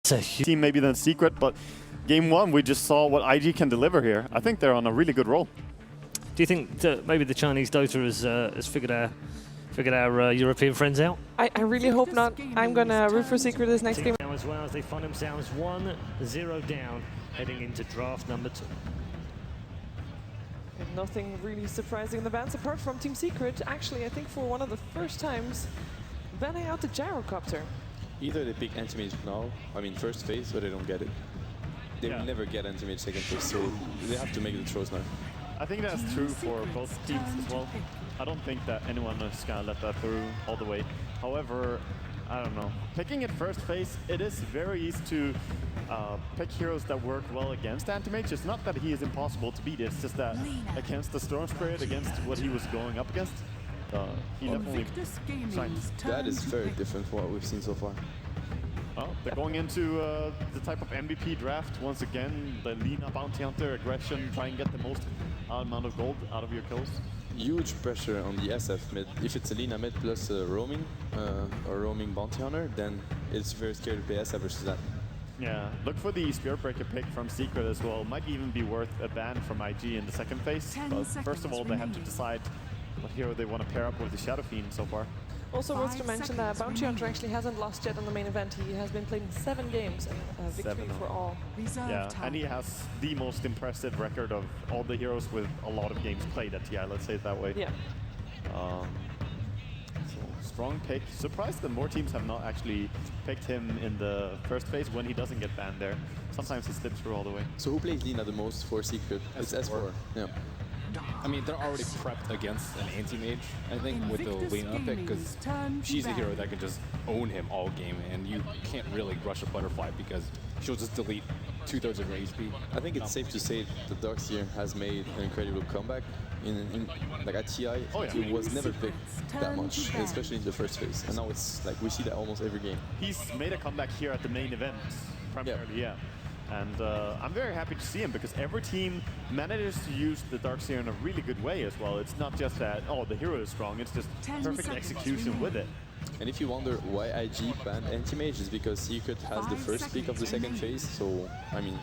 team maybe than Secret, but game one we just saw what IG can deliver here. I think they're on a really good roll. Do you think maybe the Chinese Dota has figured our European friends out? I really hope not. I'm gonna root for Secret this next game. Now as well as they find themselves 1-0 down, heading into draft number 2. And nothing really surprising in the bans apart from Team Secret. Actually, I think for one of the first times, banning out the gyrocopter. Either they pick Anti-Mage now, I mean first phase, or they don't get it. They will never get Anti-Mage second phase, so they have to make the throws now. I think that's true for both teams as well. I don't think that anyone is going to let that through all the way. However, I don't know. Picking it first phase, it is very easy to pick heroes that work well against Anti-Mage. It's not that he is impossible to beat, it's just that against the Storm Spirit, against what he was going up against, he definitely shines. That is very different from what we've seen so far. Well, they're going into the type of MVP draft once again. The Lina Bounty Hunter aggression, try and get the most amount of gold out of your kills. Huge pressure on the SF mid. If it's a Lina mid plus roaming or roaming Bounty Hunter, then it's very scary to play SF versus that. Yeah, look for the Spirit Breaker pick from Secret as well. Might even be worth a ban from IG in the second phase. But first of all, they have to decide what hero they want to pair up with the Shadow Fiend so far. Also worth to mention that Bounty Hunter actually hasn't lost yet on the main event. He has been playing 7 games and victory for all. Yeah, and he has the most impressive record of all the heroes with a lot of games played at TI, let's say it that way. Yeah. So strong pick. Surprised that more teams have not actually picked him in the first phase when he doesn't get banned there. Sometimes he slips through all the way. So who plays Lina the most for Secret? It's S4. Yeah. I mean, they're already prepped against an Anti-Mage, I think, with the Lina pick, because she's a hero that can just own him all game, and you can't really rush a Butterfly because she'll just delete 2/3 of her HP. I think it's safe to say that Darkseer has made an incredible comeback. Like at TI, he was never picked that much, especially in the first phase. And now it's like we see that almost every game. He's made a comeback here at the main event, primarily, yeah. And I'm very happy to see him because every team manages to use the Darkseer in a really good way as well. It's not just that, oh, the hero is strong, it's just perfect execution with it. And if you wonder why IG banned Anti-Mage, is because Secret has the first pick of the second phase, so, I mean,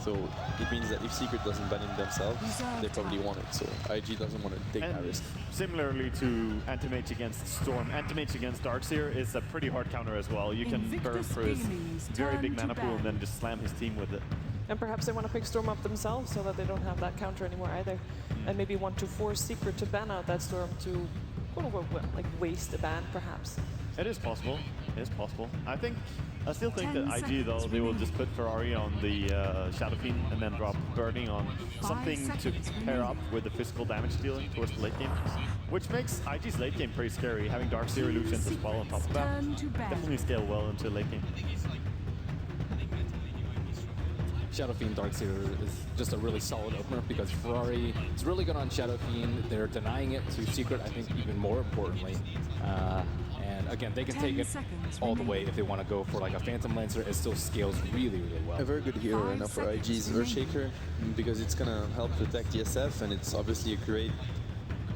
so it means that if Secret doesn't ban him themselves, they probably want it, so IG doesn't want to take that risk. Similarly to Anti-Mage against Storm, Anti-Mage against Darkseer is a pretty hard counter as well. You can burn for his very big mana pool and then just slam his team with it. And perhaps they want to pick Storm up themselves so that they don't have that counter anymore either. And maybe want to force Secret to ban out that Storm to, quote-unquote, like waste a ban, perhaps. It is possible. It is possible. I still think that IG, though, they will just put Ferrari on the Shadow Fiend and then drop Burning on something to pair up with the physical damage dealing towards the late game, which makes IG's late game pretty scary, having Darkseer illusions as well on top of that. Definitely scale well into late game. Shadow Fiend Darkseer is just a really solid opener because Ferrari is really good on Shadow Fiend. They're denying it to Secret, I think, even more importantly. And again, they can take it all the way if they want to go for like a Phantom Lancer. It still scales really, really well. A very good hero right now for IG is Earthshaker because it's going to help protect the SF, and it's obviously a great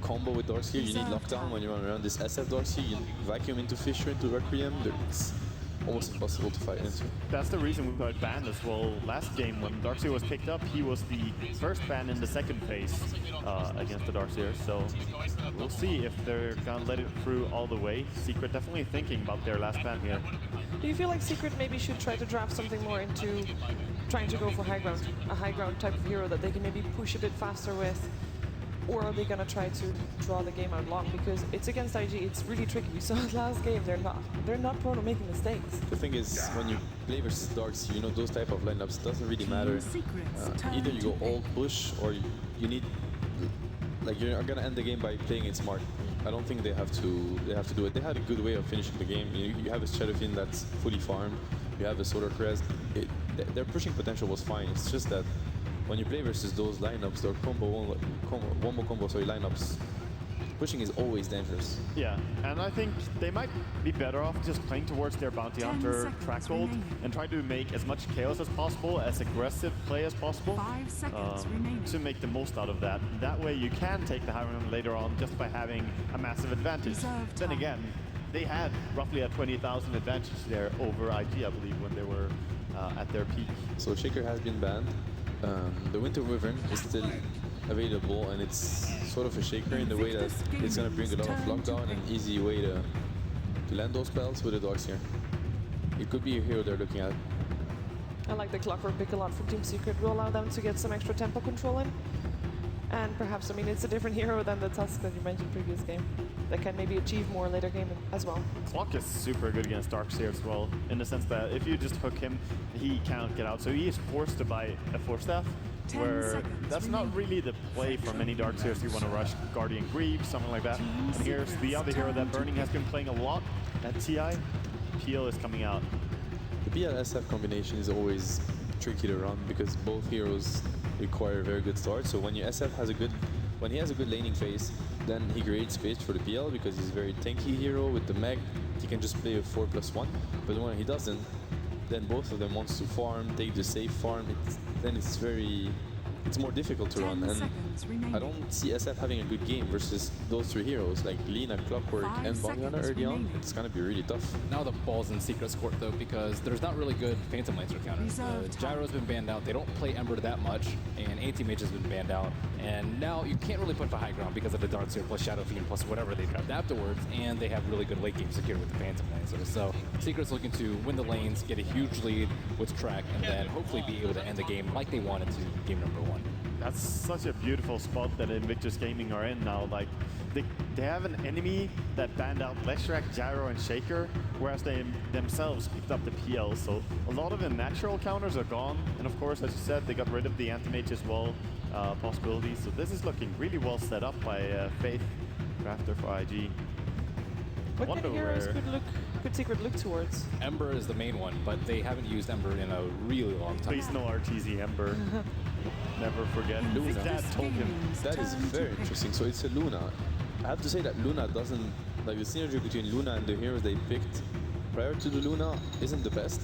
combo with Darkseer. You need lockdown when you run around this SF Darkseer. You vacuum into Fisher, into Requiem. It's almost impossible to fight into. That's the reason we got banned as well. Last game when Darkseer was picked up, he was the first ban in the second phase against the Darkseer. So we'll see if they're gonna let it through all the way. Secret definitely thinking about their last ban here. Do you feel like Secret maybe should try to draft something more into trying to go for high ground, a high ground type of hero that they can maybe push a bit faster with? Or are they going to try to draw the game out long? Because it's against IG, it's really tricky. We saw last game, they're not prone to making mistakes. The thing is, when you play versus Darks, you know, those type of lineups doesn't really matter. Either you go all push or you need, like, you're going to end the game by playing it smart. I don't think they have to do it. They had a good way of finishing the game. You have a Shadow Fiend that's fully farmed. You have a Solar Crest. Their pushing potential was fine. It's just that when you play versus those lineups, or wombo combo lineups, pushing is always dangerous. Yeah, and I think they might be better off just playing towards their Bounty Hunter track gold and try to make as much chaos as possible, as aggressive play as possible, to make the most out of that. That way you can take the high round later on just by having a massive advantage. Then again, they had roughly a 20,000 advantage there over IG, I believe, when they were at their peak. So Shaker has been banned. The Winter Wyvern is still available, and it's sort of a Shaker in the way that it's going to bring a lot of lockdown and easy way to land those spells with the dogs here. It could be a hero they're looking at. I like the Clockwork pick a lot from Team Secret. Will allow them to get some extra tempo control in. And perhaps, I mean, it's a different hero than the Tusk that you mentioned previous game. That can maybe achieve more later game as well. Clock is super good against Darkseer as well, in the sense that if you just hook him, he can't get out. So he is forced to buy a Force Staff, where that's not really the play for many Darkseers who want to rush Guardian Greaves, something like that. And here's the other hero that Burning has been playing a lot at TI. Peel is coming out. The PL-SF combination is always tricky to run because both heroes require a very good start. So when your SF has a good, when he has a good laning phase, then he creates space for the PL because he's a very tanky hero with the mech. He can just play a 4+1. But when he doesn't, then both of them wants to farm, take the safe farm. Then it's more difficult to run. And I don't see SF having a good game versus those three heroes like Lina, Clockwork, and Bounty Hunter early on. It's gonna be really tough. Now the ball's in Secret's court though, because there's not really good Phantom Lancer counters. Gyro's been banned out. They don't play Ember that much, and Anti-Mage has been banned out. And now you can't really put the high ground because of the Darkseer plus Shadow Fiend plus whatever they grabbed afterwards, and they have really good late game secure with the Phantom Lancer. So Secret's looking to win the lanes, get a huge lead with track, and then hopefully be able to end the game like they wanted to game number 1. That's such a beautiful spot that Invictus Gaming are in now. Like, they have an enemy that banned out Leshrac, Gyro, and Shaker, whereas they themselves picked up the PL. So a lot of the natural counters are gone. And of course, as you said, they got rid of the Anti-Mage as well, possibilities. So this is looking really well set up by Faith, Crafter for IG. What kind of heroes could Secret look towards? Ember is the main one, but they haven't used Ember in a really long time. Please no RTZ Ember. Never forget. Luna. His dad told him. That is very interesting. So it's a Luna. I have to say that Luna doesn't, like the synergy between Luna and the heroes they picked prior to the Luna isn't the best.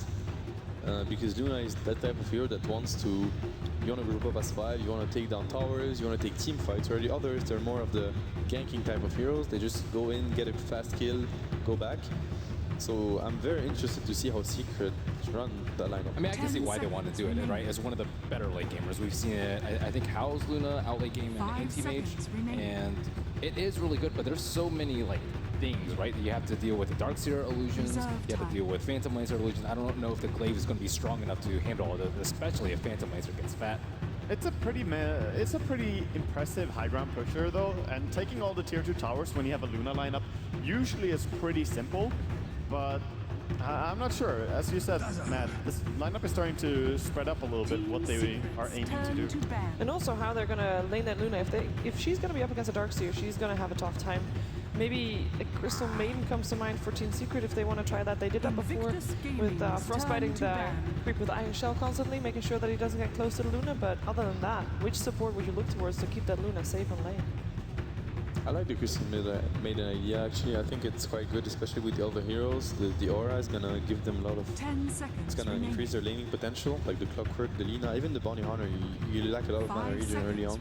Because Luna is that type of hero that wants to, you want to group up as 5, you want to take down towers, you want to take team fights, where the others, they're more of the ganking type of heroes. They just go in, get a fast kill, go back. So I'm very interested to see how Secret run that lineup. I mean, I can see why they want to do it, right? As one of the better late gamers, we've seen it. I think How's Luna out late game in Anti-Mage, and it is really good. But there's so many like things, right? That you have to deal with the Darkseer illusions. You have to deal with Phantom Lancer illusions. I don't know if the Glaive is going to be strong enough to handle all of it, especially if Phantom Lancer gets fat. It's a pretty impressive high ground pusher though, and taking all the tier 2 towers when you have a Luna lineup usually is pretty simple. But I'm not sure. As you said, Matt, this lineup is starting to spread up a little bit what they are aiming to do. And also how they're going to lane that Luna. If she's going to be up against a Darkseer, she's going to have a tough time. Maybe a Crystal Maiden comes to mind for Team Secret if they want to try that. They did that before with frostbiting the creep with Iron Shell constantly, making sure that he doesn't get close to the Luna. But other than that, which support would you look towards to keep that Luna safe on lane? I like the Crystal Maiden idea actually. I think it's quite good, especially with the other heroes. The aura is gonna give them a lot of. 10 seconds. It's gonna increase their laning potential, like the Clockwork, the Lina, even the Bounty Hunter. You lack a lot of mana region early on.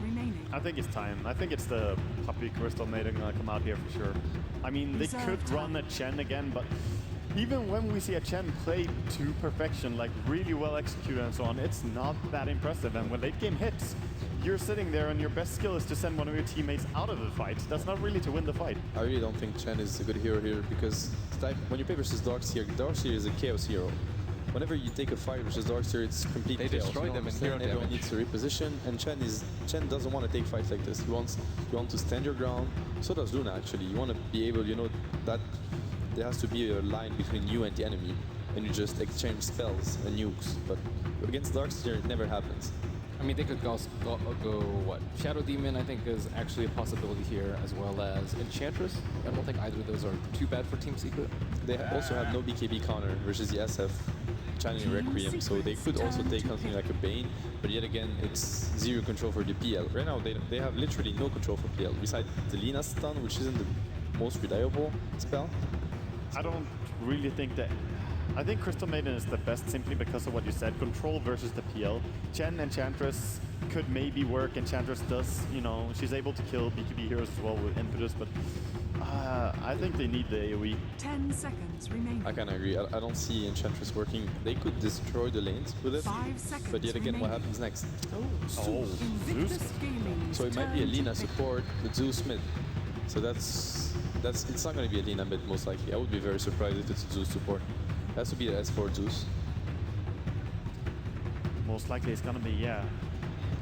I think it's time. I think it's the puppy Crystal Maiden gonna come out here for sure. I mean, they could run a Chen again, but even when we see a Chen play to perfection, like really well executed and so on, it's not that impressive. And when late game hits, you're sitting there and your best skill is to send one of your teammates out of the fight. That's not really to win the fight. I really don't think Chen is a good hero here because when you play versus Darkseer, Darkseer is a chaos hero. Whenever you take a fight versus Darkseer, it's complete chaos. They destroy them in hero Everyone damage. needs to reposition, and Chen doesn't want to take fights like this. You want to stand your ground. So does Luna actually. You want to be able, that there has to be a line between you and the enemy, and you just exchange spells and nukes. But against Darkseer, it never happens. I mean, they could go what? Shadow Demon, I think, is actually a possibility here, as well as Enchantress. I don't think either of those are too bad for Team Secret. They also have no BKB counter versus the SF channeling Requiem, so they could also take something like a Bane, but yet again, it's zero control for the PL. Right now, they have literally no control for PL, besides the Lina stun, which isn't the most reliable spell. I don't really think that. I think Crystal Maiden is the best simply because of what you said. Control versus the PL. Chen Enchantress could maybe work. Enchantress does, she's able to kill BKB heroes as well with Invictus, but I think they need the AoE. 10 seconds remaining. I kind of agree. I don't see Enchantress working. They could destroy the lanes with it, 5 seconds but yet again, what remaining. happens next? Oh, Invictus Zeus. Gaming's So it might be a turn to Lina pick. support with Zeus mid. So that's it's not going to be a Lina mid most likely. I would be very surprised if it's a Zeus support. It has to be the S4 Zeus. Most likely it's gonna be, yeah.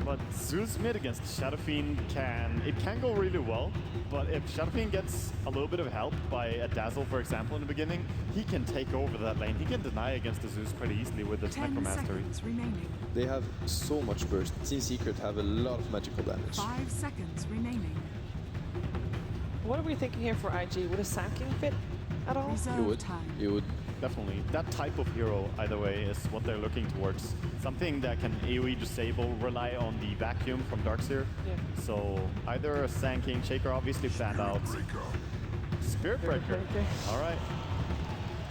But Zeus mid against Shadow Fiend can go really well, but if Shadow Fiend gets a little bit of help by a Dazzle, for example, in the beginning, he can take over that lane. He can deny against the Zeus pretty easily with his 10 Necromastery. seconds remaining. They have so much burst. Team Secret have a lot of magical damage. 5 seconds remaining. What are we thinking here for IG? Would a Sanking fit at all? You Reserve would. time. You would. Definitely. That type of hero, either way, is what they're looking towards. Something that can AoE disable, rely on the vacuum from Darkseer. Yeah. So either a Sand King, Shaker obviously banned out. Spirit Breaker. All right.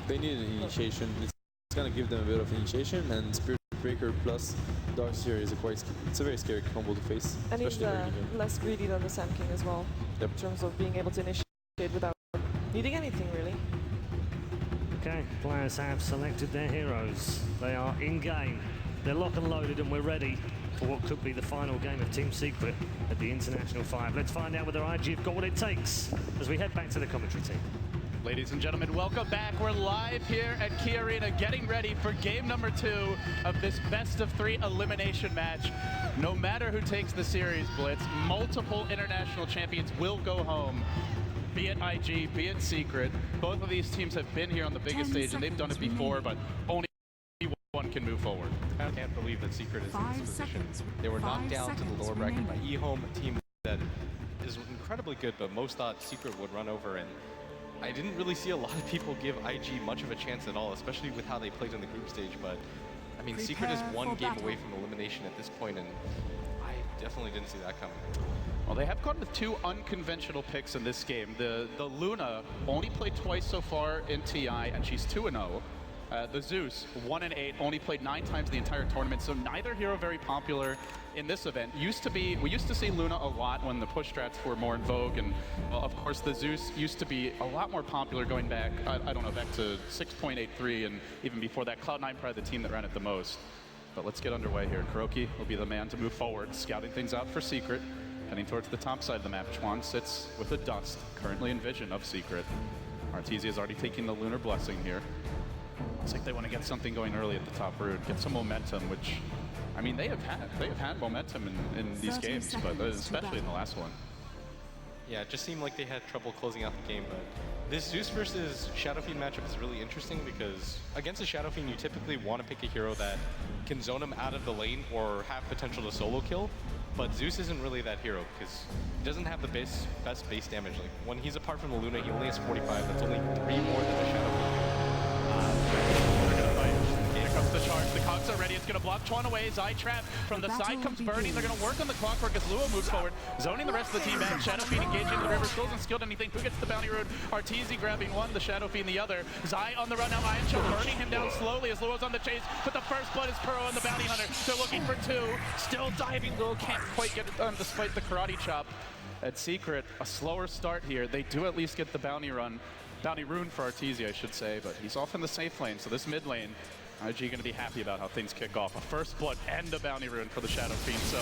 They need an initiation. It's going to give them a bit of initiation, and Spirit Breaker plus Darkseer is it's a very scary combo to face, And he's especially early game. less greedy than the Sand King as well, Yep. in terms of being able to initiate without needing anything really. Okay, players have selected their heroes. They are in game. They're lock and loaded, and we're ready for what could be the final game of Team Secret at the International 5. Let's find out whether IG have got what it takes as we head back to the commentary team. Ladies and gentlemen, welcome back. We're live here at Key Arena getting ready for game number 2 of this best-of-3 elimination match. No matter who takes the series, Blitz, multiple international champions will go home. Be it IG, be it Secret. Both of these teams have been here on the biggest 10 stage, and they've done it seconds before, but only one can move forward. I can't believe that Secret is in 5 this position. seconds. They were 5 knocked down to the seconds lower bracket by remaining. eHome, a team that is incredibly good, but most thought Secret would run over. And I didn't really see a lot of people give IG much of a chance at all, especially with how they played in the group stage. But I mean, Secret is Prepare one for game battle. away from elimination at this point, and I definitely didn't see that coming. Well, they have gone with 2 unconventional picks in this game. The Luna only played twice so far in TI, and she's 2-0. The Zeus, 1-8, only played 9 times the entire tournament, so neither hero very popular in this event. We used to see Luna a lot when the push strats were more in vogue, and well, of course the Zeus used to be a lot more popular going back, I don't know, back to 6.83, and even before that, Cloud9 probably the team that ran it the most. But let's get underway here. Kuroki will be the man to move forward, scouting things out for Secret. Heading towards the top side of the map, Chuan sits with a Dust, currently in vision of Secret. Artesia is already taking the Lunar Blessing here. Looks like they want to get something going early at the top route, get some momentum, which, I mean, they have had momentum in these 30 games, but seconds to especially in the last one. Yeah, it just seemed like they had trouble closing out the game, but this Zeus versus Shadow Fiend matchup is really interesting because against a Shadow Fiend, you typically want to pick a hero that can zone him out of the lane or have potential to solo kill, but Zeus isn't really that hero because he doesn't have the best base damage. Like, when he's apart from the Luna, he only has 45. That's only 3 more than a Shadow Fiend. They're gonna fight. Here comes the charge. The cogs are ready. It's gonna block Chuan away. Zai trap from the The side battle comes burning. They're begins. gonna work on the clockwork as Luo moves forward, zoning the rest of the team back. Shadow Fiend engaging the river. Still hasn't skilled anything. Who gets the bounty road? Arteezy grabbing one, the Shadow Fiend the other. Zai on the run now. Iron Shell burning him down slowly as Luo's on the chase. But the first blood is Kuro and the bounty hunter. They're looking for 2. Still diving. Luo can't quite get it done despite the karate chop. At Secret, a slower start here. They do at least get the bounty rune for Arteezy, I should say, but he's off in the safe lane, so this mid lane, IG going to be happy about how things kick off. A first blood and a bounty rune for the Shadow Fiend. So,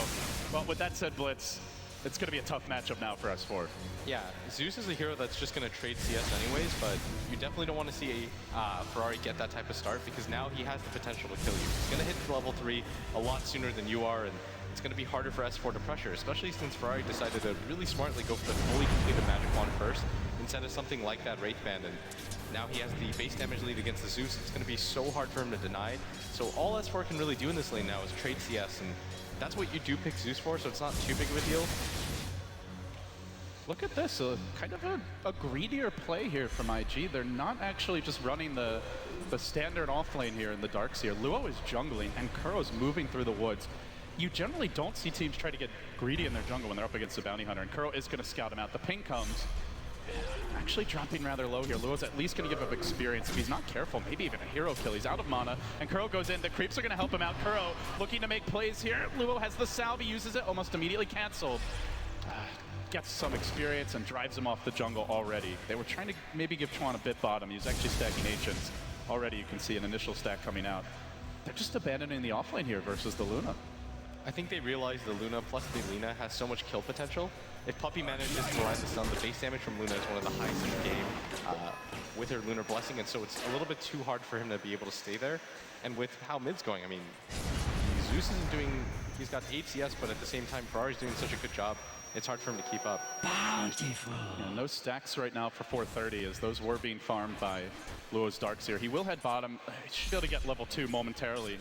well, with that said, Blitz, it's going to be a tough matchup now for S4. Yeah, Zeus is a hero that's just going to trade CS anyways, but you definitely don't want to see Ferrari get that type of start because now he has the potential to kill you. He's going to hit level 3 a lot sooner than you are, and it's going to be harder for S4 to pressure, especially since Ferrari decided to really smartly go for the fully completed Magic Wand first instead of something like that Wraith Band. And now he has the base damage lead against the Zeus. It's going to be so hard for him to deny. So all S4 can really do in this lane now is trade CS, and that's what you do pick Zeus for, so it's not too big of a deal. Look at this, kind of a greedier play here from IG. They're not actually just running the standard off lane here in the Darkseer. Luo is jungling, and Kuro's moving through the woods. You generally don't see teams try to get greedy in their jungle when they're up against the bounty hunter, and Kuro is going to scout him out. The ping comes, actually dropping rather low here. Luo's at least going to give him experience. If he's not careful, maybe even a hero kill. He's out of mana, and Kuro goes in. The creeps are going to help him out. Kuro looking to make plays here. Luo has the salve, he uses it, almost immediately canceled. gets some experience and drives him off the jungle already. They were trying to maybe give Chuan a bit bottom. He was actually stacking Ancients. Already you can see an initial stack coming out. They're just abandoning the offlane here versus the Luna. I think they realize the Luna plus the Lina has so much kill potential. If Puppey manages to ride the stun, the base damage from Luna is one of the highest in the game with her Lunar Blessing, and so it's a little bit too hard for him to be able to stay there. And with how mid's going, I mean, Zeus isn't doing, he's got 8 CS, but at the same time, Ferrari's doing such a good job, it's hard for him to keep up. Bountiful. And no stacks right now for 430 as those were being farmed by Luo's Darkseer. He will head bottom. He should be able to get level 2 momentarily.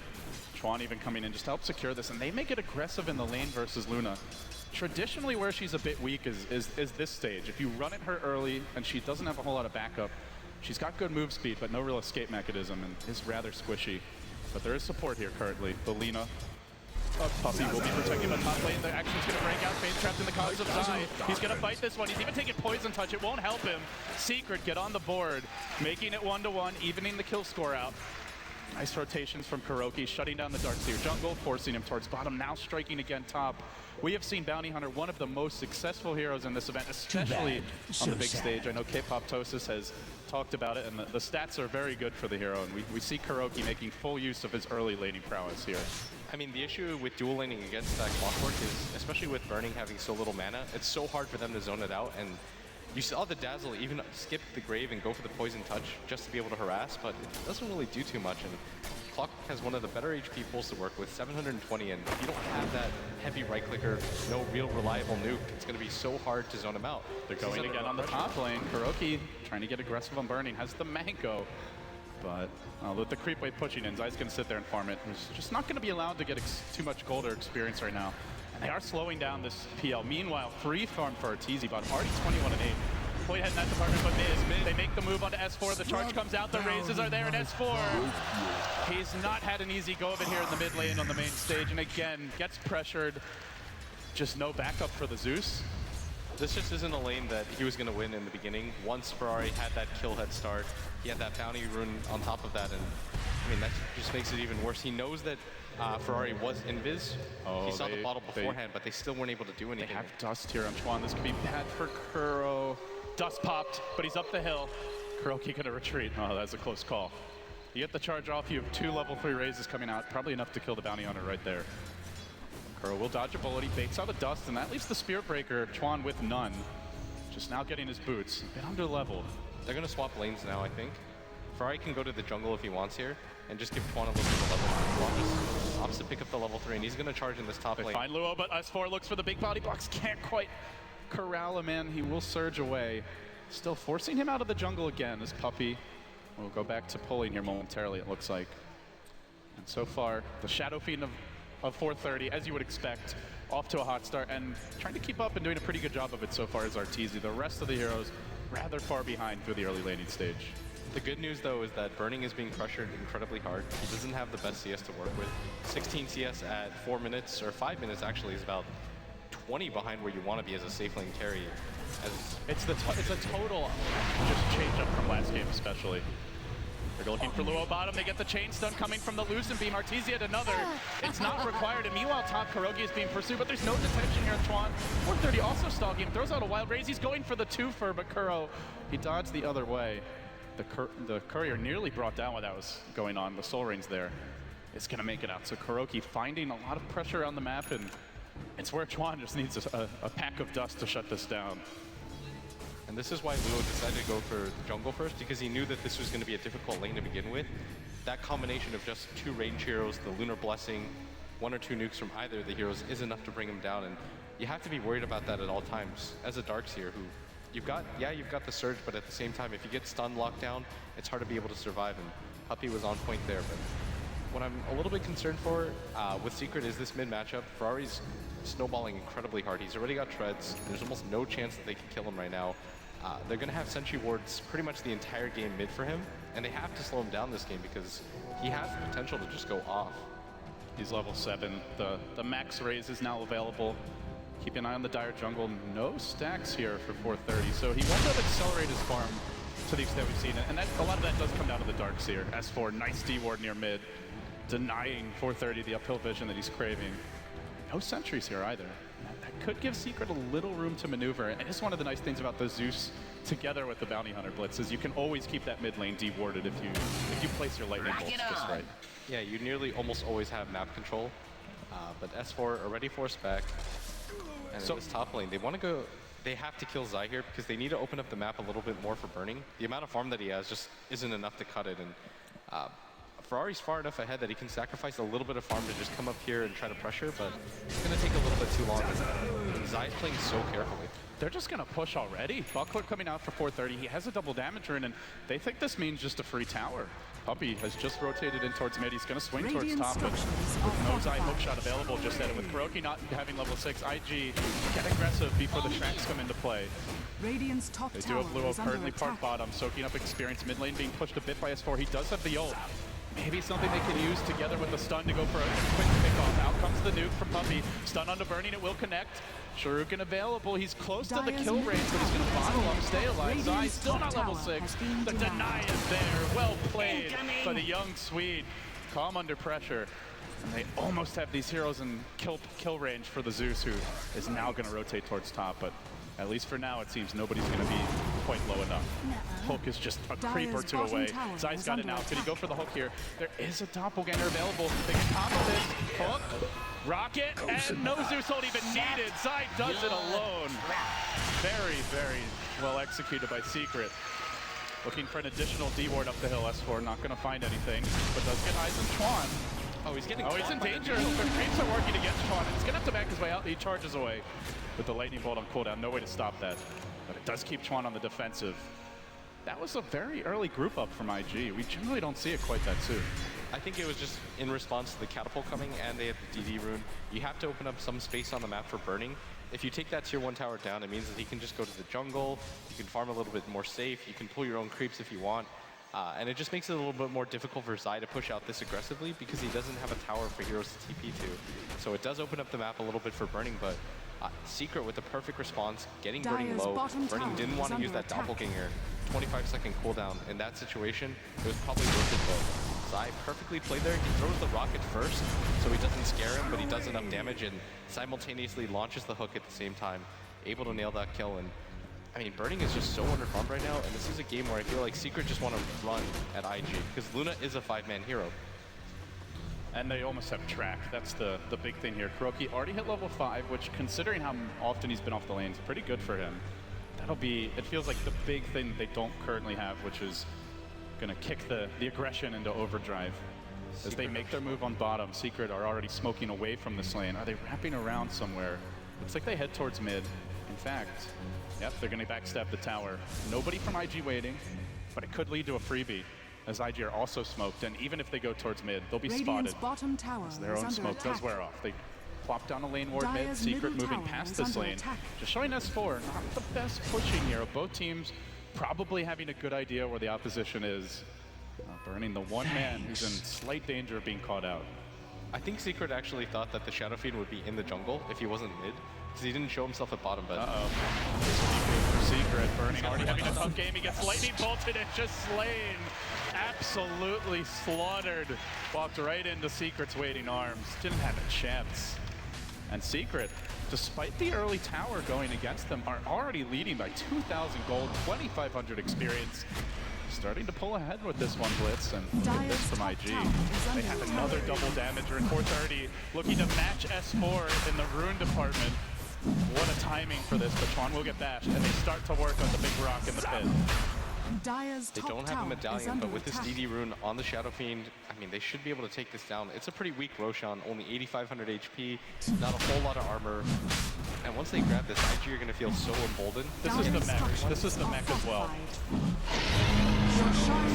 Chuan even coming in just to help secure this, and they make it aggressive in the lane versus Luna. Traditionally, where she's a bit weak is this stage. If you run at her early and she doesn't have a whole lot of backup, she's got good move speed, but no real escape mechanism, and is rather squishy. But there is support here currently. The Lina Puppey will be protecting the top lane. The action's going to break out. Phase trapped in the Cogs of Zai. He's going to fight this one. He's even taking Poison Touch. It won't help him. Secret get on the board, making it 1-1, evening the kill score out. Nice rotations from Kuroki, shutting down the Darkseer jungle, forcing him towards bottom, now striking again top. We have seen Bounty Hunter, one of the most successful heroes in this event, especially on the big stage. I know K-Poptosis has talked about it, and the stats are very good for the hero, and we see Kuroki making full use of his early laning prowess here. I mean, the issue with dual laning against that Clockwork is, especially with Burning having so little mana, it's so hard for them to zone it out, and you saw the Dazzle even skip the Grave and go for the Poison Touch just to be able to harass, but it doesn't really do too much. And Clockwork has one of the better HP pools to work with, 720, and if you don't have that heavy right-clicker, no real reliable nuke, it's going to be so hard to zone him out. They're going again on the top lane. Kuroki trying to get aggressive on Burning, has the Mango, but with the creep wave pushing in, Zai's going to sit there and farm it. He's just not going to be allowed to get too much gold or experience right now. And they are slowing down this PL. Meanwhile, free farm for Arteezy, but already 21-8. Point head in that department, but mid. They make the move onto S4. The charge comes out. The raises are there, and S4. He's not had an easy go of it here in the mid lane on the main stage, and again gets pressured. Just no backup for the Zeus. This just isn't a lane that he was going to win in the beginning. Once Ferrari had that kill head start, he had that bounty rune on top of that, and I mean that just makes it even worse. He knows that Ferrari was invis. He saw the bottle beforehand, but they still weren't able to do anything. They have dust here on Chuan. This could be bad for Kuro. Dust popped, but he's up the hill. Kuroki gonna retreat. Oh, that's a close call. You get the charge off, you have 2 level 3 raises coming out, probably enough to kill the bounty hunter right there. Kuro will dodge a bullet, he baits out a dust, and that leaves the Spirit Breaker, Chuan with none. Just now getting his boots, a bit under level. They're gonna swap lanes now, I think. Ferrari can go to the jungle if he wants here, and just give Chuan a look at the level 3. Opts to pick up the level 3, and he's gonna charge in this top lane. They find Luo, but S4 looks for the big body blocks, can't quite corral him in. He will surge away. Still forcing him out of the jungle again as Puppey will go back to pulling here momentarily, it looks like. And so far, the Shadow Fiend of 430, as you would expect, off to a hot start and trying to keep up and doing a pretty good job of it so far as Arteezy. The rest of the heroes rather far behind through the early laning stage. The good news, though, is that Burning is being pressured incredibly hard. He doesn't have the best CS to work with. 16 CS at 4 minutes, or 5 minutes actually, is about 20 behind where you want to be as a safe lane carry. It's a total just change up from last game especially. They're looking for Luo bottom. They get the chain stun coming from the Lucent Beam. Arteezy at another. It's not required. And meanwhile, top Kuroki is being pursued, but there's no detection here on Chuan. 430 also stalking him. Throws out a wild raise. He's going for the twofer, but Kuro, he dodged the other way. The courier nearly brought down while that was going on. The Soul Rain's there. It's going to make it out. So Kuroki finding a lot of pressure on the map, and it's where Chuan just needs a pack of dust to shut this down. And this is why Luo decided to go for the jungle first, because he knew that this was going to be a difficult lane to begin with. That combination of just 2 range heroes, the Lunar Blessing, 1 or 2 nukes from either of the heroes is enough to bring him down, and you have to be worried about that at all times. As a Darkseer who, you've got the Surge, but at the same time, if you get stun locked down, it's hard to be able to survive, and Puppey was on point there. But what I'm a little bit concerned for with Secret is this mid matchup. Ferrari's snowballing incredibly hard. He's already got treads. There's almost no chance that they can kill him right now. They're going to have Sentry Wards pretty much the entire game mid for him, and they have to slow him down this game because he has the potential to just go off. He's level 7. The max raise is now available. Keep an eye on the Dire jungle. No stacks here for 430, so he won't have accelerated his farm to the extent we've seen it. And a lot of that does come down to the Darkseer. S4, nice D-Ward near mid, denying 430 the uphill vision that he's craving. No sentries here either. That could give Secret a little room to maneuver. And it's one of the nice things about the Zeus together with the Bounty Hunter Blitz is you can always keep that mid lane dewarded if you place your lightning bolts just right. Yeah, you nearly almost always have map control, but S4 already forced back. And so this top lane, they want to go. They have to kill Zai here because they need to open up the map a little bit more for burning. The amount of farm that he has just isn't enough to cut it, and Ferrari's far enough ahead that he can sacrifice a little bit of farm to just come up here and try to pressure, but it's going to take a little bit too long. And Zai's playing so carefully. They're just going to push already. Buckler coming out for 430. He has a double damage rune, and they think this means just a free tower. Puppy has just rotated in towards mid. He's going to swing towards top, but with no Zai hookshot available just then. With Kuroki not having level 6, IG get aggressive before the Shreks come into play. Radiant's top They do have Luo currently park bottom, soaking up experience. Mid lane being pushed a bit by S4. He does have the ult. Maybe something they can use together with the stun to go for a quick pickoff. Out comes the nuke from Puppy. Stun onto Burning, it will connect. Shuriken available. He's close to the kill range, but he's going to bottle up, stay alive. Zai still not level 6. The deny is there. Well played by the young Swede. Calm under pressure. And they almost have these heroes in kill range for the Zeus, who is now going to rotate towards top. But at least for now, it seems nobody's going to be quite low enough. Hook is just a creep or two away. Zai's got it now. Could he go for the hook here? There is a doppelganger available. They can combo this. Hook, rocket, and no Zeus ult even needed. Zai does it alone. Very, very well executed by Secret. Looking for an additional D-ward up the hill. S4 not going to find anything, but does get eyes on Chuan. Oh, he's getting he's in danger. The creeps are working against Chuan. He's going to have to back his way out. He charges away with the lightning bolt on cooldown. No way to stop that. But it does keep Chuan on the defensive. That was a very early group up from IG. We generally don't see it quite that soon. I think it was just in response to the catapult coming, and they have the DD rune. You have to open up some space on the map for burning. If you take that tier 1 tower down, it means that he can just go to the jungle. You can farm a little bit more safe. You can pull your own creeps if you want. And it just makes it a little bit more difficult for Zai to push out this aggressively because he doesn't have a tower for heroes to TP to. So it does open up the map a little bit for burning, but Secret with the perfect response, getting burning low. Burning didn't want to use that doppelganger 25-second cooldown. In that situation, it was probably worth it though. Zai perfectly played there. He throws the rocket first, so he doesn't scare him, but he does enough damage and simultaneously launches the hook at the same time, able to nail that kill. And I mean, Burning is just so underfarmed right now, and this is a game where I feel like Secret just want to run at IG, because Luna is a 5-man hero. And they almost have track. That's the big thing here. Kuroki already hit level 5, which, considering how often he's been off the lane, is pretty good for him. That'll be, it feels like the big thing they don't currently have, which is going to kick the aggression into overdrive. As they make their move on bottom, Secret are already smoking away from this lane. Are they wrapping around somewhere? Looks like they head towards mid. In fact, yep, they're going to backstab the tower. Nobody from IG waiting, but it could lead to a freebie, as IG are also smoked, and even if they go towards mid, they'll be spotted. Bottom tower as their own smoke does wear off. They plop down a lane ward mid, Secret moving past this lane. Just showing S4, not the best pushing here. Both teams probably having a good idea where the opposition is. Burning the one man who's in slight danger of being caught out. I think Secret actually thought that the Shadow Fiend would be in the jungle if he wasn't mid, because he didn't show himself at bottom, but... For Secret, Burning already having a tough game. He gets lightning bolted and just slain. Absolutely slaughtered. Walked right into Secret's waiting arms. Didn't have a chance. And Secret, despite the early tower going against them, are already leading by 2,000 gold, 2,500 experience. Starting to pull ahead with this one, Blitz, and look at this from IG. They have another double damager in 430, looking to match S4 in the rune department. What a timing for this, but Chuan will get bashed, and they start to work on the big rock in the pit. They don't have a medallion, but with this DD rune on the Shadow Fiend, I mean, they should be able to take this down. It's a pretty weak Roshan, only 8,500 HP, not a whole lot of armor. And once they grab this, IG are going to feel so emboldened. This is the mech. This is the mech as well.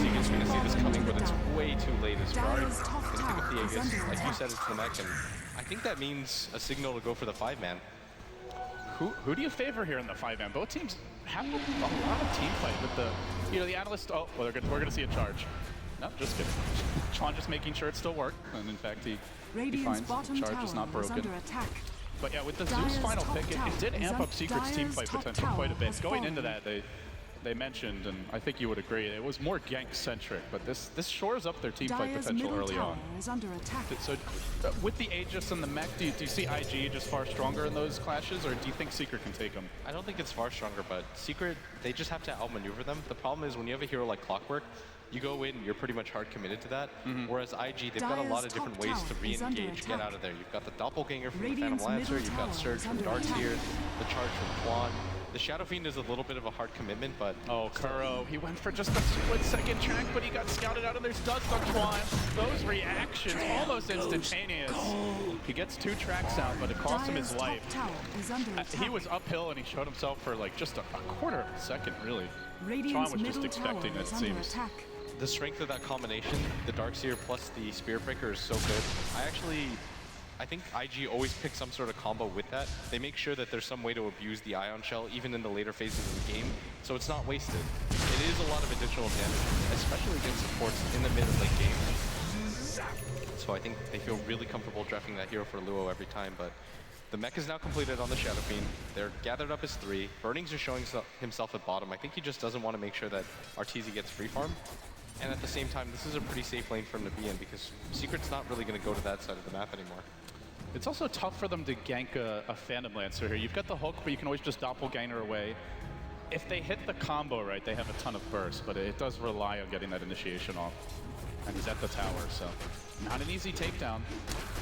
Secret's going to see this coming, but it's way too late as Ferrari going to pick up the Aegis. Like you said, it's the mech, and I think that means a signal to go for the 5-man. Who do you favor here in the 5-man? Both teams have a lot of team fight with the, the analyst. Oh, well, we're going to see a charge. No, just kidding. Chuan just making sure it still worked, and in fact, he finds the charge is not broken. But yeah, with the Zeus final pick, it did amp up Secret's team fight potential quite a bit. Going into that, they they mentioned, and I think you would agree, it was more gank-centric, but this shores up their teamfight potential early on. Is under attack. So with the Aegis and the mech, do you see IG just far stronger in those clashes, or do you think Secret can take them? I don't think it's far stronger, but Secret, they just have to outmaneuver them. The problem is when you have a hero like Clockwork, you go in, you're pretty much hard committed to that. Whereas IG, they've got a lot of different ways to re-engage, get out of there. You've got the Doppelganger from the Phantom Lancer, you've got Surge from Darkseer, the Charge from Quan. The Shadow Fiend is a little bit of a hard commitment, but... Oh, Kuro, he went for just a split-second track, but he got scouted out, and there's dust on Quan. Those reactions, almost instantaneous. He gets 2 tracks out, but it cost him his life. He was uphill, and he showed himself for like just a quarter of a second, really. Quan was just expecting it, it seems. The strength of that combination, the Darkseer plus the Spirit Breaker is so good. I think IG always picks some sort of combo with that. They make sure that there's some way to abuse the Ion Shell even in the later phases of the game, so it's not wasted. It is a lot of additional damage, especially against supports in the mid and late game. So I think they feel really comfortable drafting that hero for Luo every time, but the mech is now completed on the Shadow Fiend. They're gathered up as 3. Burnings are showing himself at bottom. I think he just doesn't want to make sure that Arteezy gets free farm. And at the same time, this is a pretty safe lane for him to be in because Secret's not really going to go to that side of the map anymore. It's also tough for them to gank a Phantom Lancer here. You've got the hook, but you can always just doppelganger away. If they hit the combo right, they have a ton of burst, but it does rely on getting that initiation off. And he's at the tower, so not an easy takedown.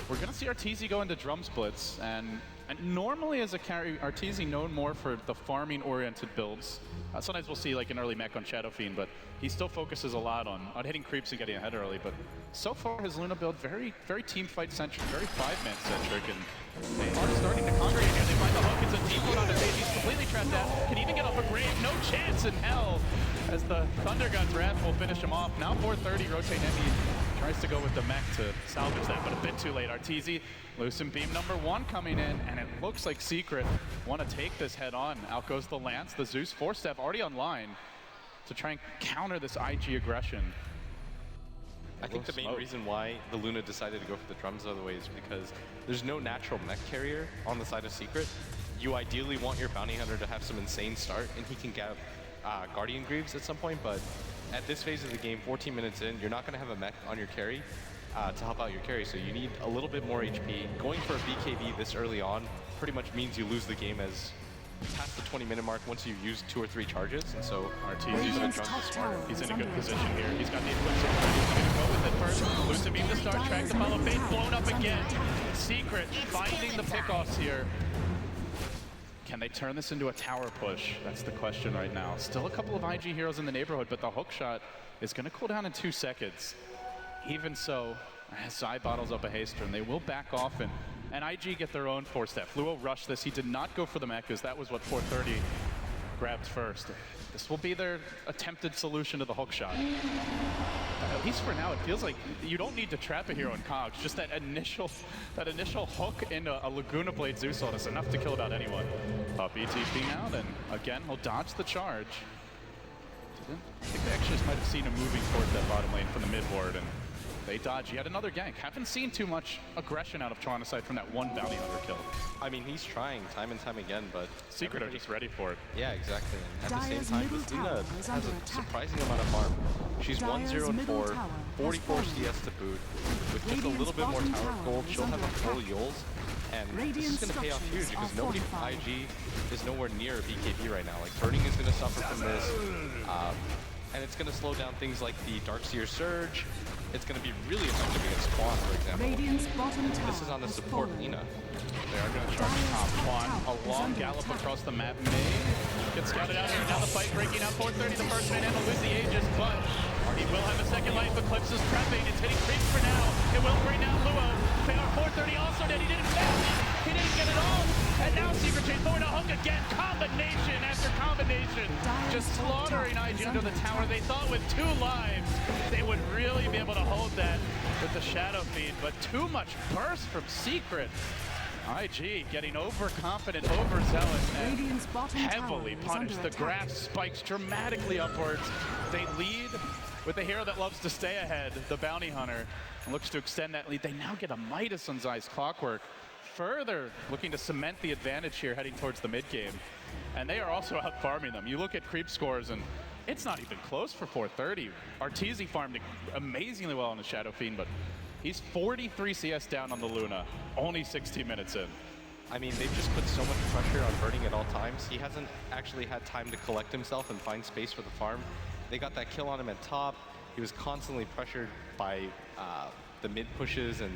We're going to see Arteezy go into drum splits, and normally as a carry, Arteezy known more for the farming-oriented builds. Sometimes we'll see like an early mech on Shadow Fiend, but he still focuses a lot on hitting creeps and getting ahead early. But so far, his Luna build very team fight centric, very 5-man centric, and they are starting to congregate here. They find the hook. It's a deep one on his He's completely trapped out. Can even get off a grave. No chance in hell. As the Thunder God's Wrath will finish him off. Now 430, rotate Envy tries to go with the mech to salvage that, but a bit too late. Arteezy, Lucent Beam #1 coming in, and it looks like Secret want to take this head on. Out goes the Lance, the Zeus 4-step already online to try and counter this IG aggression. I think the main reason why the Luna decided to go for the drums the other way is because there's no natural mech carrier on the side of Secret. You ideally want your Bounty Hunter to have some insane start, and he can get Guardian Greaves at some point, but at this phase of the game, 14 minutes in, you're not going to have a mech on your carry to help out your carry, so you need a little bit more HP. Going for a BKB this early on pretty much means you lose the game as past the 20-minute mark once you've used 2 or 3 charges, and so Arteezy's going to jump smart. He's in a good position here. He's got the Eclipse ready. He's going to go with it first. Lucent Beam to start, track to follow, bait blown up again. Secret finding the pickoffs here. Can they turn this into a tower push? That's the question right now. Still a couple of IG heroes in the neighborhood, but the hook shot is going to cool down in 2 seconds. Even so, Zai bottles up a haster, and they will back off, and IG get their own 4-step. Luo rushed this. He did not go for the mech, because that was what 430 grabbed first. This will be their attempted solution to the hook shot. At least for now, it feels like you don't need to trap a hero in Cogs. Just that initial hook into a Laguna Blade Zeus ult is enough to kill about anyone. BTPing out, and again, he'll dodge the charge. I think they actually just might have seen him moving towards that bottom lane from the mid ward, and they dodge yet another gank. Haven't seen too much aggression out of Tron aside from that one bounty hunter kill. I mean, he's trying time and time again, but Secret are just ready for it. Yeah, exactly. And at the same time, this Luna has a surprising amount of farm. She's 1-0-4, 44 CS to boot. With just a little bit more tower gold, she'll have a full Yules. And this is going to pay off huge because nobody from IG is nowhere near BKB right now. Like, Burning is going to suffer from this. And it's going to slow down things like the Darkseer Surge. It's going to be really effective against Quan, for example. This is on the support Lina. They are going to charge top. Quan, a long gallop across the map. May gets scouted out here. Now the fight breaking out. 430, the first man in to lose the Aegis, but he will have a second life. Eclipse is prepping. It's hitting creeps for now. It will bring down Luo. They are 430 also dead. He didn't fail. He didn't get it all. And now Secret Chain throwing a hook again. Combination after combination. Just slaughtering IG under the tower. They thought with 2 lives, they would really be able to hold that with the Shadow Fiend, but too much burst from Secret. IG getting overconfident, overzealous, and heavily punished. The graph spikes dramatically upwards. They lead with the hero that loves to stay ahead, the Bounty Hunter, and looks to extend that lead. They now get a Midas on Zai's Clockwork. further looking to cement the advantage here heading towards the mid game. And they are also out farming them. You look at creep scores and it's not even close for 430. Arteezy farmed amazingly well on the Shadow Fiend, but he's 43 CS down on the Luna, only 16 minutes in. I mean, they've just put so much pressure on Burning at all times. He hasn't actually had time to collect himself and find space for the farm. They got that kill on him at top. He was constantly pressured by the mid pushes, and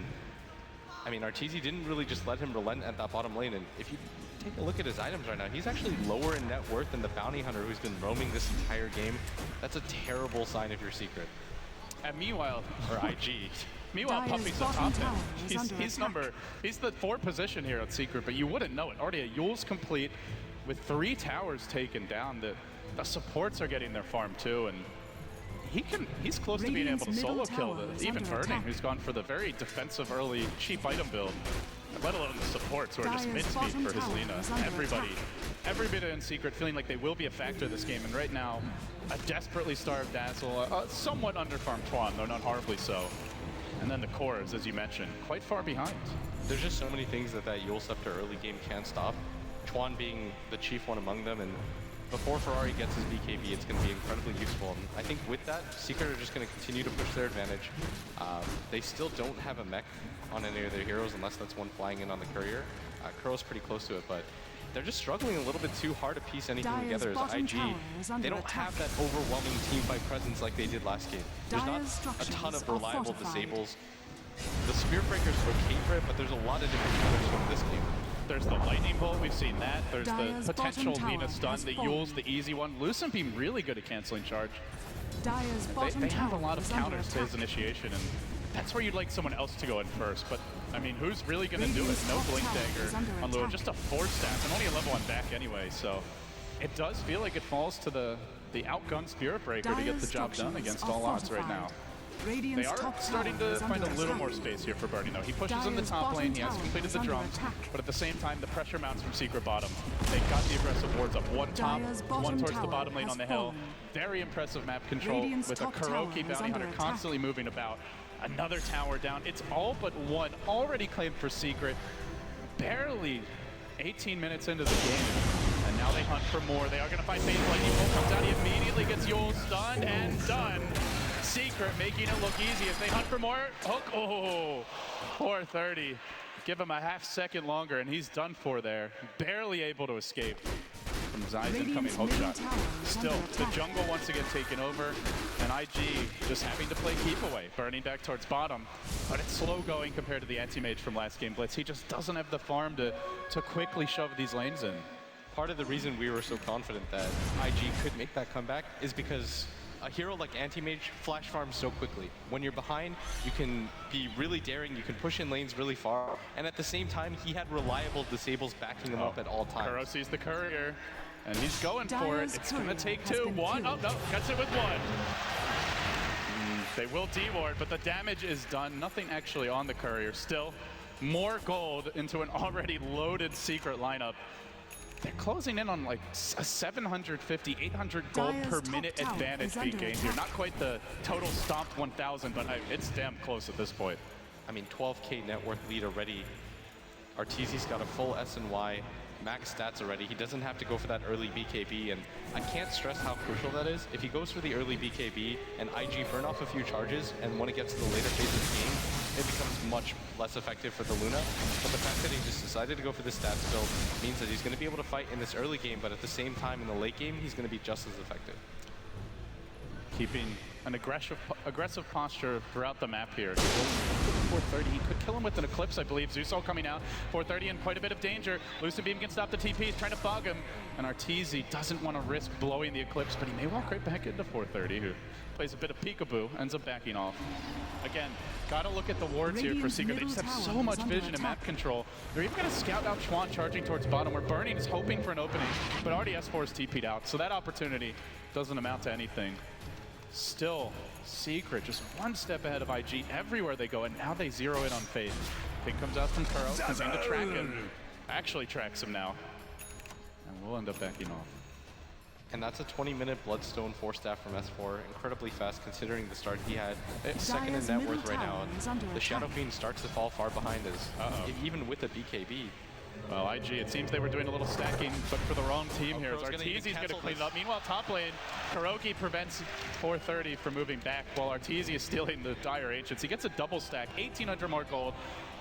I mean, Arteezy didn't really just let him relent at that bottom lane. And if you take a look at his items right now, he's actually lower in net worth than the bounty hunter who's been roaming this entire game. That's a terrible sign of your secret. And meanwhile, or IG. Meanwhile, Puppy's the top end. He's the 4th position here at Secret, but you wouldn't know it. Already a Yule's complete with 3 towers taken down. The supports are getting their farm too, and he's close to being able to solo kill even Burning, who's gone for the very defensive early cheap item build, let alone the supports who are just mid-speed for his Lina. Everybody in Secret feeling like they will be a factor this game, and right now, a desperately starved Dazzle, somewhat underfarmed Twan, though not horribly so. And then the cores, as you mentioned, quite far behind. There's just so many things that Yule Scepter early game can't stop. Twan being the chief one among them, and before Ferrari gets his BKB, it's going to be incredibly useful. And I think with that, Secret are just going to continue to push their advantage. They still don't have a mech on any of their heroes, unless that's one flying in on the courier. Kuro's pretty close to it, but they're just struggling a little bit too hard to piece anything together as IG. They don't have that overwhelming teamfight presence like they did last game. There's not a ton of reliable disables. The Spear Breaker's okay for it, but there's a lot of different counters from this game. There's the Lightning Bolt, we've seen that. There's the potential Nina stun, the Yule's the easy one. Lucent being really good at canceling charge. They have a lot of counters to his initiation, and that's where you'd like someone else to go in first. But I mean, who's really going to do it? No Blink Dagger on Lua, just a 4 staff, and only a level 1 back anyway. So it does feel like it falls to the outgunned Spirit Breaker to get the job done against all odds right now. They are starting to find a little more space here for Burning, though. He pushes in the top lane, he has completed the drums, but at the same time, the pressure mounts from Secret bottom. They got the aggressive wards up, one top, one towards the bottom lane on the hill. Very impressive map control with a Kuroki bounty hunter constantly moving about. Another tower down. It's all but one already claimed for Secret. Barely 18 minutes into the game. And now they hunt for more. They are going to find Phase Lightning. Yule comes out. He immediately gets Yule stunned and done. Secret making it look easy as they hunt for more. Hook. Oh, 430. Give him a half second longer and he's done for there. Barely able to escape from Zai's incoming hook shot. Still, the jungle once again taken over, and IG just having to play keep away, burning back towards bottom. But it's slow going compared to the Anti-Mage from last game Blitz. He just doesn't have the farm to quickly shove these lanes in. Part of the reason we were so confident that IG could make that comeback is because a hero like Anti-Mage flash farms so quickly. When you're behind, you can be really daring, you can push in lanes really far, and at the same time, he had reliable disables backing him up at all times. Kuro sees the courier, and he's going for it. It's gonna take 2. 1, oh no, gets it with 1. They will deward, but the damage is done. Nothing actually on the courier. Still, more gold into an already loaded Secret lineup. They're closing in on like a 750, 800 gold per minute advantage being gained here. Not quite the total stomped 1,000, but it's damn close at this point. I mean, 12K net worth lead already. Arteezy's got a full S&Y, max stats already. He doesn't have to go for that early BKB, and I can't stress how crucial that is. If he goes for the early BKB and IG burn off a few charges, and when it gets to the later phase of the game, it becomes much less effective for the Luna. But the fact that he just decided to go for this stats build means that he's going to be able to fight in this early game, but at the same time in the late game, he's going to be just as effective. Keeping an aggressive posture throughout the map here. 430, he could kill him with an Eclipse, I believe. Zuso coming out, 430 in quite a bit of danger. Lucent Beam can stop the TP, he's trying to fog him. And Arteezy doesn't want to risk blowing the Eclipse, but he may walk right back into 430, who plays a bit of peekaboo, ends up backing off. Again, gotta look at the wards here for Secret. They just have so much vision and map control. They're even gonna scout out Schwann charging towards bottom, where Burning is hoping for an opening, but already S4 is TP'd out, so that opportunity doesn't amount to anything. Still, Secret just one step ahead of IG everywhere they go, and now they zero in on Faith. Pick comes out from Kuro, he's going to track him. Actually tracks him now. And we'll end up backing off. And that's a 20-minute Bloodstone 4-staff from S4. Incredibly fast considering the start he had. Second in net worth right now. The Shadow Fiend starts to fall far behind as even with a BKB. Well, IG, it seems they were doing a little stacking, but for the wrong team here. Arteezy's going to clean it up. Meanwhile, top lane, Kuroki prevents 430 from moving back, while Arteezy is stealing the Dire Ancients. He gets a double stack, 1,800 more gold.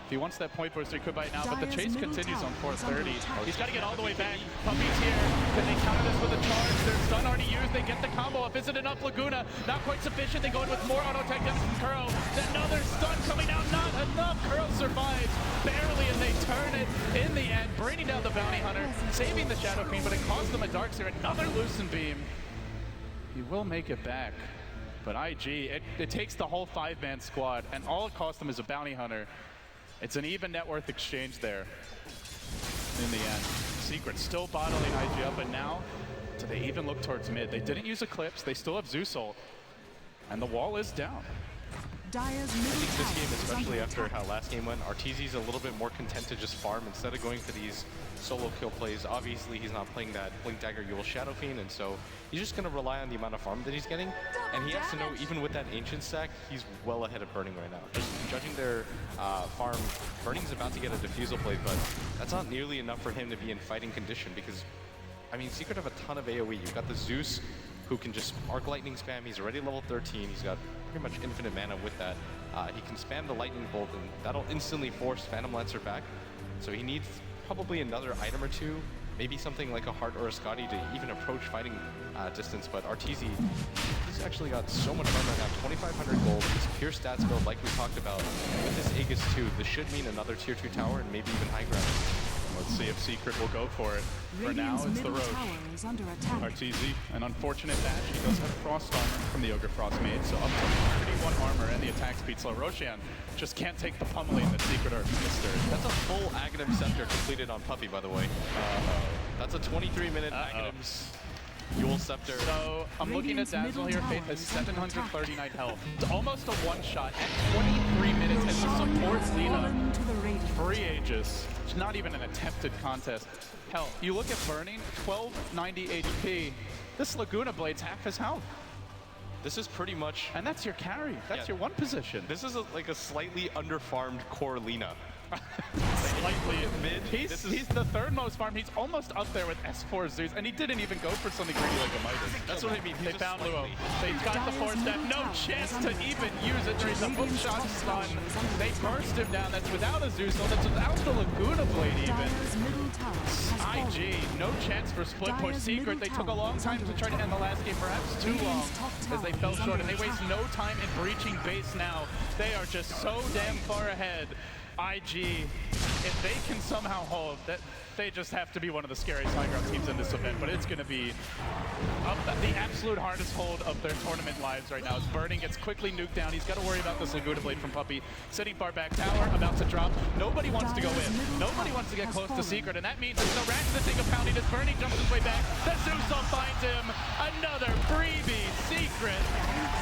If he wants that point booster, he could buy it now, but the chase continues on 430. He's got to get all the way back. Puppy's here. Can they counter this with a charge? Their stun already used. They get the combo up. Is it enough? Laguna, not quite sufficient. They go in with more auto attack damage from Kuro. Another stun coming out. Not enough. Kuro survives barely, and they turn it in the end, bringing down the Bounty Hunter, saving the Shadow Fiend, but it cost them a Darkseer. Another Lucent Beam. He will make it back. But IG, it takes the whole 5-man squad, and all it cost them is a Bounty Hunter. It's an even net worth exchange there in the end. Secret still bottling IG up, and now do they even look towards mid? They didn't use Eclipse, they still have Zeus ult, and the wall is down. I think this game, especially after how last game went, Arteezy's a little bit more content to just farm instead of going for these solo kill plays. Obviously, he's not playing that Blink Dagger Yule Shadow Fiend, and so he's just going to rely on the amount of farm that he's getting. And he has to know, even with that Ancient stack, he's well ahead of Burning right now. Just judging their farm, Burning's about to get a Diffusal plate, but that's not nearly enough for him to be in fighting condition because, I mean, Secret have a ton of AoE. You've got the Zeus, who can just Arc Lightning spam. He's already level 13. He's got pretty much infinite mana with that. He can spam the Lightning Bolt, and that'll instantly force Phantom Lancer back. So he needs probably another item or two, maybe something like a Heart or a Scotty to even approach fighting distance. But Arteezy, he's actually got so much armor now, 2,500 gold. His pure stats build, like we talked about, with this Aegis 2, this should mean another tier 2 tower and maybe even high ground. Let's see if Secret will go for it. For now, it's the Roche. Arteezy, an unfortunate match. He does have Frost armor from the Ogre Frost Mage, so up to 31 armor and the attack speed slow. Roshan just can't take the pummeling that Secret are ministered. That's a full Aghanim Scepter completed on Puppy, by the way. That's a 23-minute Aghanim's Yule Scepter. So I'm looking at Dazzle here. Faith has 739 health. It's almost a one-shot at 23 minutes, and the support Lina, free Aegis. It's not even an attempted contest. Hell, you look at Burning, 1290 HP. This Laguna Blade's half his health. This is pretty much... And that's your carry. That's your one position. This is like a slightly underfarmed core Lina. Slightly mid. He's the third most farmed. He's almost up there with S4 Zeus, and he didn't even go for something greedy like a Midas. That's what I mean. They found Luo. They got the 4-step. No chance to even use it during the hookshot stun. They burst him down. That's without a Zeus, so that's without the Laguna Blade even. IG, no chance for split push. Secret, they took a long time to try to end the last game, perhaps too long, as they fell short, and they waste no time in breaching base now. They are just so damn far ahead. IG, if they can somehow hold, that they just have to be one of the scariest high ground teams in this event, but it's going to be the absolute hardest hold of their tournament lives right now. As Burning gets quickly nuked down, he's got to worry about this Laguna Blade from Puppy. Sitting far back tower, about to drop. Nobody wants to go in. Nobody wants to get close to Secret, and that means it's the Rax that take a pounding as Burning jumps his way back. The Zeus finds him. Another freebie. Secret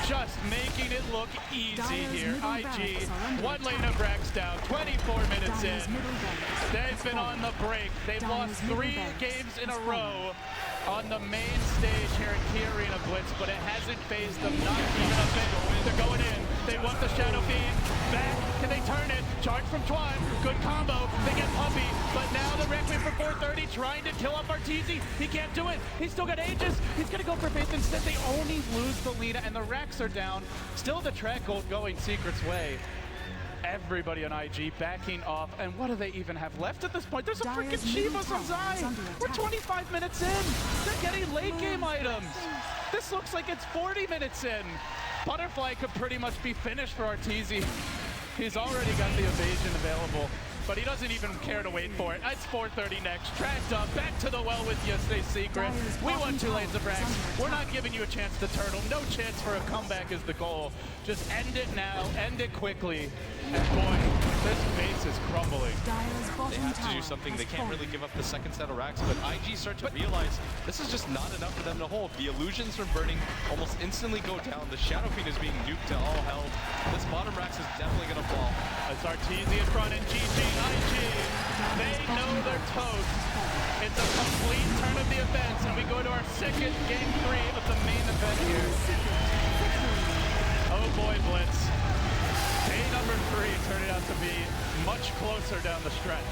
just making it look easy here. IG, one lane of Rax down, 24 minutes in. They've been on the break. They've lost 3 games in a row on the main stage here at Key Arena Blitz, but it hasn't phased them, not even a bit. They're going in. They want the Shadow Fiend. Back. Can they turn it? Charge from Twan. Good combo. They get Puppy, but now the Requiem for 430 trying to kill up Arteezy. He can't do it. He's still got Aegis. He's going to go for Faith instead. They only lose the Lina, and the Rax are down. Still the track gold going Secret's way. Everybody on IG backing off, and what do they even have left at this point? There's a freaking Shivas on Zai! We're 25 minutes in! They're getting late game items! This looks like it's 40 minutes in! Butterfly could pretty much be finished for Arteezy. He's already got the evasion available, but he doesn't even care to wait for it. It's 430 next. Tracked up, back to the well with you, stay Secret. We won 2 lanes of Rax. We're not giving you a chance to turtle. No chance for a comeback is the goal. Just end it now, end it quickly. And boy, this base is crumbling. They have to do something. They can't really give up the second set of Rax, but IG start to realize this is just not enough for them to hold. The illusions from Burning almost instantly go down. The Shadow Fiend is being nuked to all hell. This bottom Rax is definitely going to fall. It's Arteezy in front and GG. IG They know they're toast. It's a complete turn of the events, and we go to our second game 3 of the main event here. Oh boy, Blitz. Day number 3 turning out to be much closer down the stretch.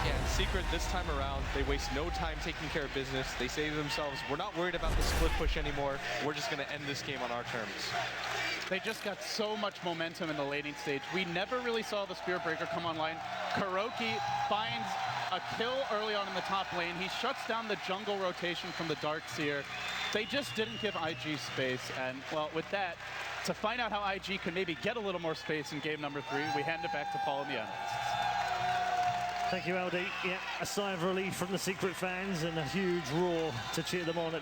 Yeah, Secret this time around, they waste no time taking care of business. They say to themselves, we're not worried about the split push anymore. We're just going to end this game on our terms. They just got so much momentum in the laning stage. We never really saw the Spear Breaker come online. Kuroki finds a kill early on in the top lane. He shuts down the jungle rotation from the Darkseer. They just didn't give IG space. And, well, with that, to find out how IG can maybe get a little more space in game number 3, we hand it back to Paul and the analysts. Thank you, LD. Yeah, a sigh of relief from the Secret fans and a huge roar to cheer them on.